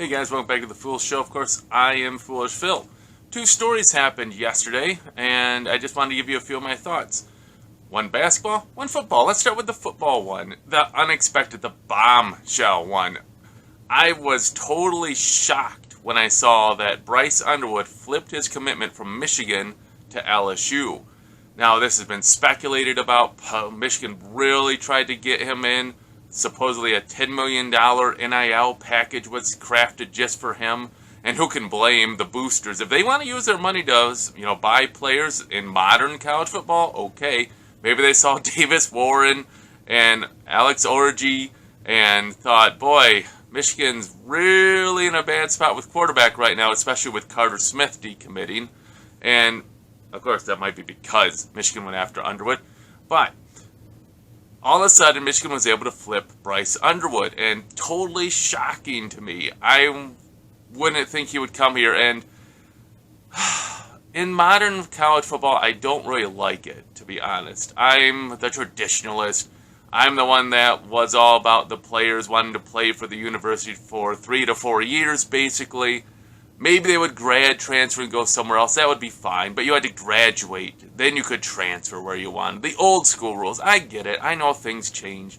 Hey guys, welcome back to the Foolish Show. Of course, I am Foolish Phil. Two stories happened yesterday, and I just wanted to give you a few of my thoughts. One basketball, one football. Let's start with the football one. The unexpected, the bombshell one. I was totally shocked when I saw that Bryce Underwood flipped his commitment from Michigan to LSU. Now, this has been speculated about. Michigan really tried to get him in. Supposedly a $10 million NIL package was crafted just for him. And who can blame the boosters? If they want to use their money to, buy players in modern college football, okay. Maybe they saw Davis Warren and Alex Orji and thought, boy, Michigan's really in a bad spot with quarterback right now, especially with Carter Smith decommitting. And, of course, that might be because Michigan went after Underwood. But all of a sudden, Michigan was able to flip Bryce Underwood, and totally shocking to me. I wouldn't think he would come here, and in modern college football, I don't really like it, to be honest. I'm the traditionalist. I'm the one that was all about the players wanting to play for the university for 3 to 4 years, basically. Maybe they would grad transfer and go somewhere else. That would be fine. But you had to graduate. Then you could transfer where you wanted. The old school rules. I get it. I know things change.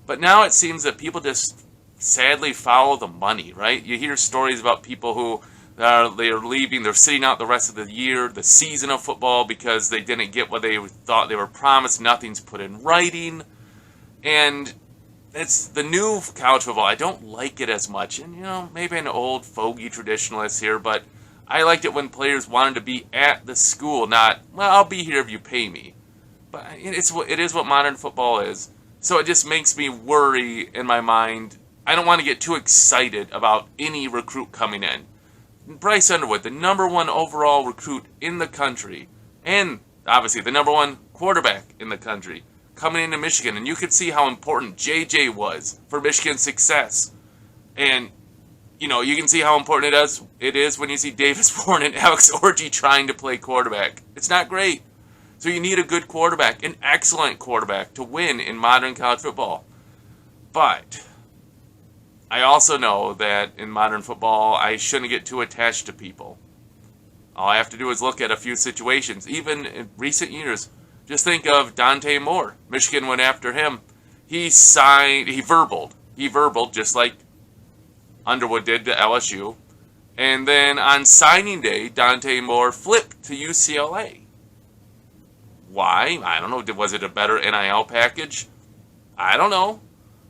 But now it seems that people just sadly follow the money, right? You hear stories about people who they're leaving. They're sitting out the rest of the year, the season of football, because they didn't get what they thought they were promised. Nothing's put in writing. And it's the new college football. I don't like it as much. And, maybe an old fogey traditionalist here, but I liked it when players wanted to be at the school, not, well, I'll be here if you pay me. But it is what modern football is. So it just makes me worry in my mind. I don't want to get too excited about any recruit coming in. Bryce Underwood, the number one overall recruit in the country, and obviously the number one quarterback in the country, coming into Michigan, and you could see how important JJ was for Michigan's success. And, you can see how important it is when you see Davis Warren and Alex Orji trying to play quarterback. It's not great. So you need a good quarterback, an excellent quarterback, to win in modern college football. But I also know that in modern football, I shouldn't get too attached to people. All I have to do is look at a few situations, even in recent years. Just think of Dante Moore. Michigan went after him. He verbaled just like Underwood did to LSU. And then on signing day, Dante Moore flipped to UCLA. Why? I don't know. Was it a better NIL package? I don't know.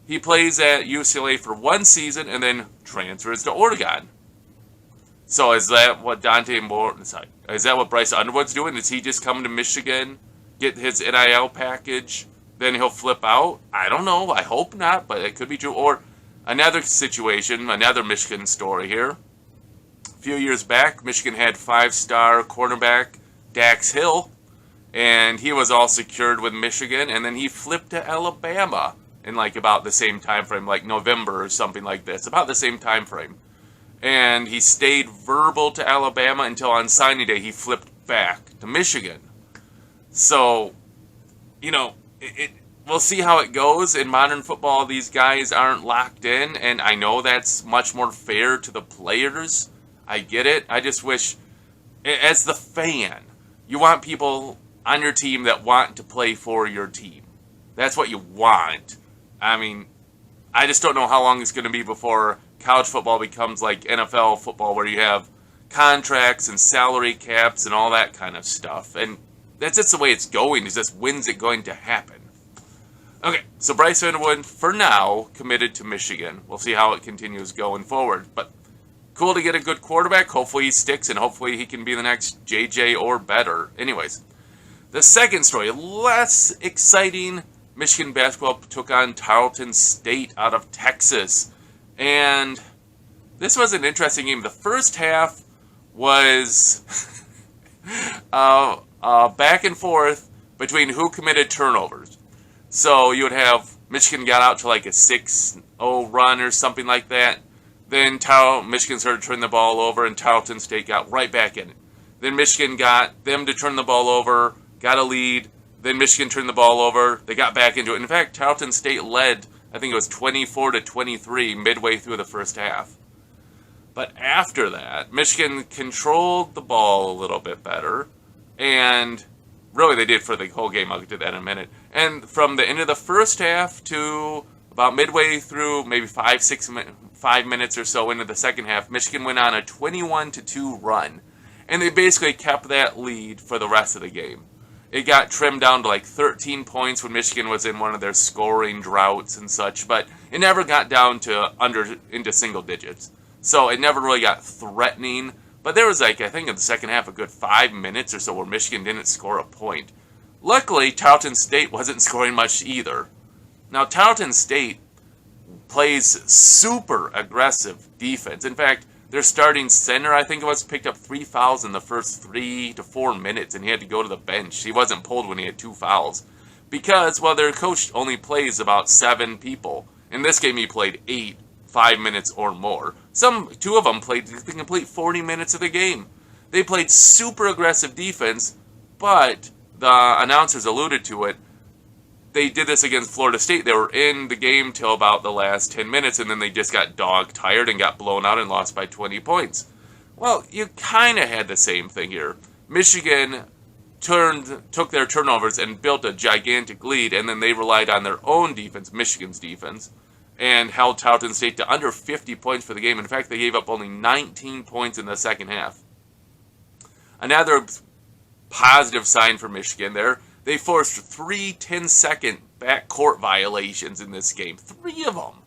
He plays at UCLA for one season and then transfers to Oregon. So is that what is that what Bryce Underwood's doing? Is he just coming to Michigan, get his NIL package, then he'll flip out? I don't know. I hope not, but it could be true. Or another situation, another Michigan story here. A few years back, Michigan had 5-star cornerback Dax Hill, and he was all secured with Michigan, and then he flipped to Alabama in about the same time frame, like November or something like this, about the same time frame. And he stayed verbal to Alabama until on signing day he flipped back to Michigan. So, we'll see how it goes. In modern football, these guys aren't locked in, and I know that's much more fair to the players. I get it. I just wish, as the fan, you want people on your team that want to play for your team. That's what you want. I mean, I just don't know how long it's going to be before college football becomes like NFL football, where you have contracts and salary caps and all that kind of stuff. And that's just the way it's going. Is just when's it going to happen? Okay, so Bryce Underwood, for now, committed to Michigan. We'll see how it continues going forward. But cool to get a good quarterback. Hopefully he sticks, and hopefully he can be the next JJ or better. Anyways, the second story, less exciting. Michigan basketball took on Tarleton State out of Texas. And this was an interesting game. The first half was back and forth between who committed turnovers. So you would have Michigan got out to like a 6-0 run or something like that. Then Michigan started to turn the ball over, and Tarleton State got right back in it. Then Michigan got them to turn the ball over, got a lead. Then Michigan turned the ball over. They got back into it. In fact, Tarleton State led, I think it was 24-23 midway through the first half. But after that, Michigan controlled the ball a little bit better, and really they did for the whole game. I'll get to that in a minute. And from the end of the first half to about midway through, maybe 5 minutes or so into the second half, Michigan went on a 21-2 run, and they basically kept that lead for the rest of the game. It got trimmed down to like 13 points when Michigan was in one of their scoring droughts and such, but it never got down to into single digits. So it never really got threatening. But there was, like, I think in the second half, a good 5 minutes or so where Michigan didn't score a point. Luckily, Tarleton State wasn't scoring much either. Now, Tarleton State plays super aggressive defense. In fact, their starting center, I think it was, picked up 3 fouls in the first 3 to 4 minutes, and he had to go to the bench. He wasn't pulled when he had 2 fouls. Because, well, their coach only plays about 7 people. In this game, he played 8, 5 minutes or more. Two of them played the complete 40 minutes of the game. They played super aggressive defense, but the announcers alluded to it. They did this against Florida State. They were in the game till about the last 10 minutes, and then they just got dog-tired and got blown out and lost by 20 points. Well, you kind of had the same thing here. Michigan took their turnovers and built a gigantic lead, and then they relied on their own defense, Michigan's defense, and held Tarleton State to under 50 points for the game. In fact, they gave up only 19 points in the second half. Another positive sign for Michigan there, they forced 3 10-second backcourt violations in this game. 3 of them.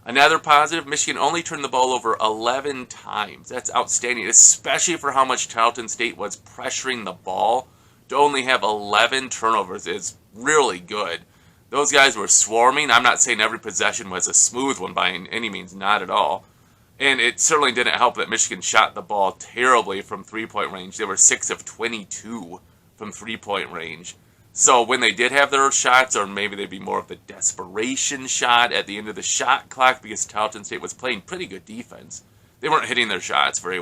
Another positive, Michigan only turned the ball over 11 times. That's outstanding, especially for how much Tarleton State was pressuring the ball. To only have 11 turnovers is really good. Those guys were swarming. I'm not saying every possession was a smooth one by any means, not at all. And it certainly didn't help that Michigan shot the ball terribly from three-point range. They were 6 of 22 from three-point range. So when they did have their shots, or maybe they'd be more of the desperation shot at the end of the shot clock, because Tarleton State was playing pretty good defense, they weren't hitting their shots very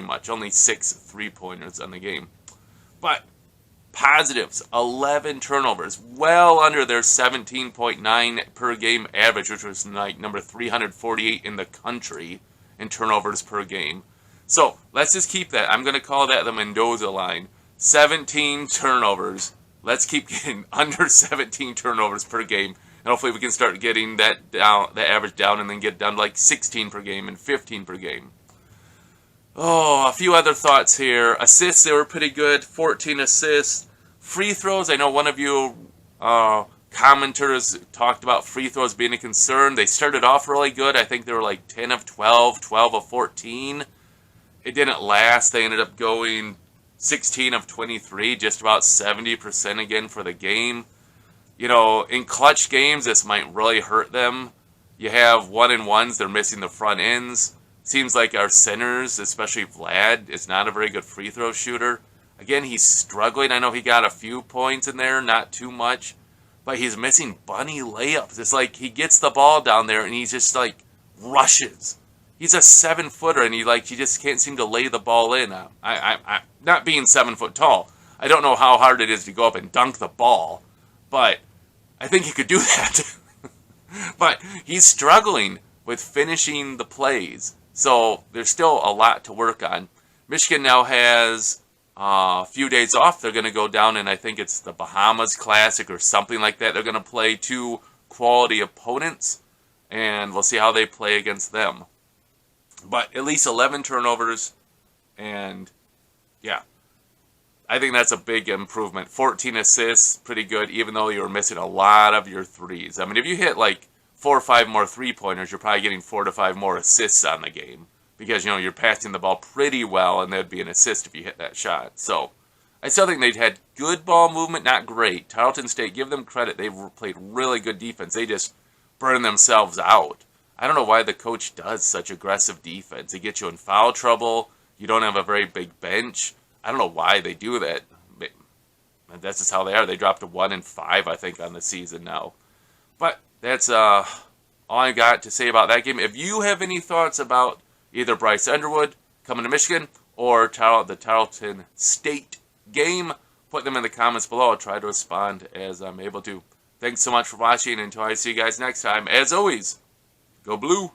much. Only 6 three-pointers on the game. But positives, 11 turnovers, well under their 17.9 per game average, which was like number 348 in the country in turnovers per game. So let's just keep that. I'm going to call that the Mendoza line. 17 turnovers. Let's keep getting under 17 turnovers per game, and hopefully we can start getting that average down, and then get down to like 16 per game and 15 per game. Oh, a few other thoughts here. Assists, they were pretty good. 14 assists. Free throws, I know one of you commenters talked about free throws being a concern. They started off really good. I think they were like 10 of 12, 12 of 14. It didn't last. They ended up going 16 of 23, just about 70% again for the game. You know, in clutch games, this might really hurt them. You have 1-and-1s, they're missing the front ends. Seems like our centers, especially Vlad, is not a very good free throw shooter. Again, he's struggling. I know he got a few points in there, not too much. But he's missing bunny layups. It's like he gets the ball down there and he just like rushes. He's a 7-footer and he just can't seem to lay the ball in. I not being 7 foot tall, I don't know how hard it is to go up and dunk the ball. But I think he could do that. But he's struggling with finishing the plays. So there's still a lot to work on. Michigan now has a few days off. They're going to go down, and I think it's the Bahamas Classic or something like that. They're going to play 2 quality opponents, and we'll see how they play against them. But at least 11 turnovers, and yeah, I think that's a big improvement. 14 assists, pretty good, even though you were missing a lot of your threes. I mean, if you hit like 4 or 5 more three-pointers, you're probably getting 4 to 5 more assists on the game. Because, you know, you're passing the ball pretty well, and there'd be an assist if you hit that shot. So, I still think they'd had good ball movement, not great. Tarleton State, give them credit. They've played really good defense. They just burned themselves out. I don't know why the coach does such aggressive defense. They get you in foul trouble. You don't have a very big bench. I don't know why they do that. That's just how they are. They dropped to 1-5, I think, on the season now. But that's all I got to say about that game. If you have any thoughts about either Bryce Underwood coming to Michigan or the Tarleton State game, put them in the comments below. I'll try to respond as I'm able to. Thanks so much for watching. Until I see you guys next time, as always, go blue.